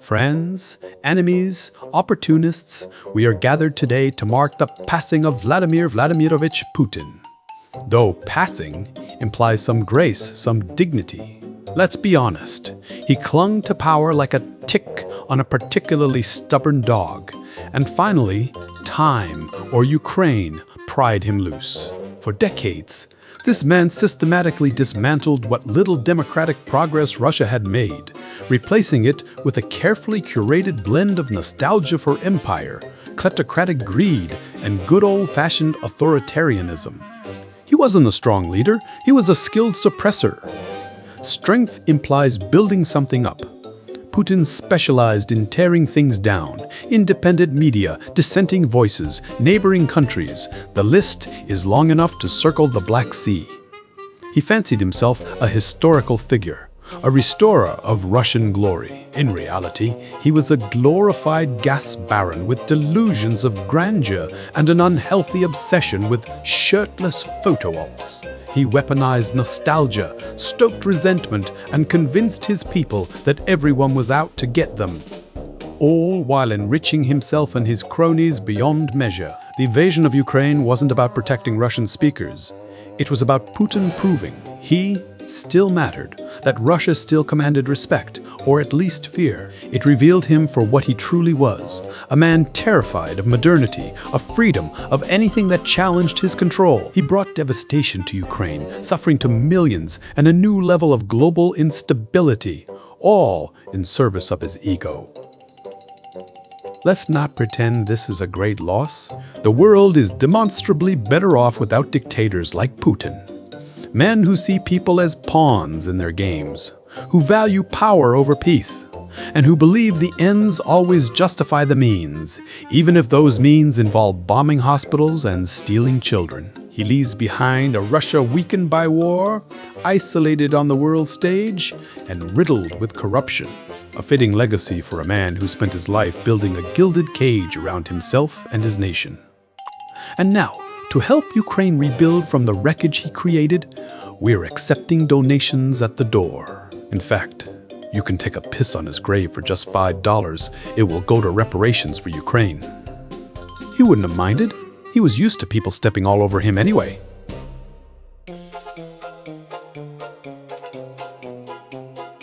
Friends, enemies, opportunists, we are gathered today to mark the passing of Vladimir Vladimirovich Putin. Though passing implies some grace, some dignity. Let's be honest, he clung to power like a tick on a particularly stubborn dog, and finally, time or Ukraine pried him loose. For decades, this man systematically dismantled what little democratic progress Russia had made, replacing it with a carefully curated blend of nostalgia for empire, kleptocratic greed, and good old-fashioned authoritarianism. He wasn't a strong leader, he was a skilled suppressor. Strength implies building something up. Putin specialized in tearing things down. Independent media, dissenting voices, neighboring countries. The list is long enough to circle the Black Sea. He fancied himself a historical figure, a restorer of Russian glory. In reality, he was a glorified gas baron with delusions of grandeur and an unhealthy obsession with shirtless photo ops. He weaponized nostalgia, stoked resentment, and convinced his people that everyone was out to get them, all while enriching himself and his cronies beyond measure. The invasion of Ukraine wasn't about protecting Russian speakers. It was about Putin proving he still mattered, that Russia still commanded respect, or at least fear. It revealed him for what he truly was, a man terrified of modernity, of freedom, of anything that challenged his control. He brought devastation to Ukraine, suffering to millions, and a new level of global instability, all in service of his ego. Let's not pretend this is a great loss. The world is demonstrably better off without dictators like Putin. Men who see people as pawns in their games, who value power over peace, and who believe the ends always justify the means, even if those means involve bombing hospitals and stealing children. He leaves behind a Russia weakened by war, isolated on the world stage, and riddled with corruption. A fitting legacy for a man who spent his life building a gilded cage around himself and his nation. And now, to help Ukraine rebuild from the wreckage he created, we're accepting donations at the door. In fact, you can take a piss on his grave for just $5. It will go to reparations for Ukraine. He wouldn't have minded. He was used to people stepping all over him anyway.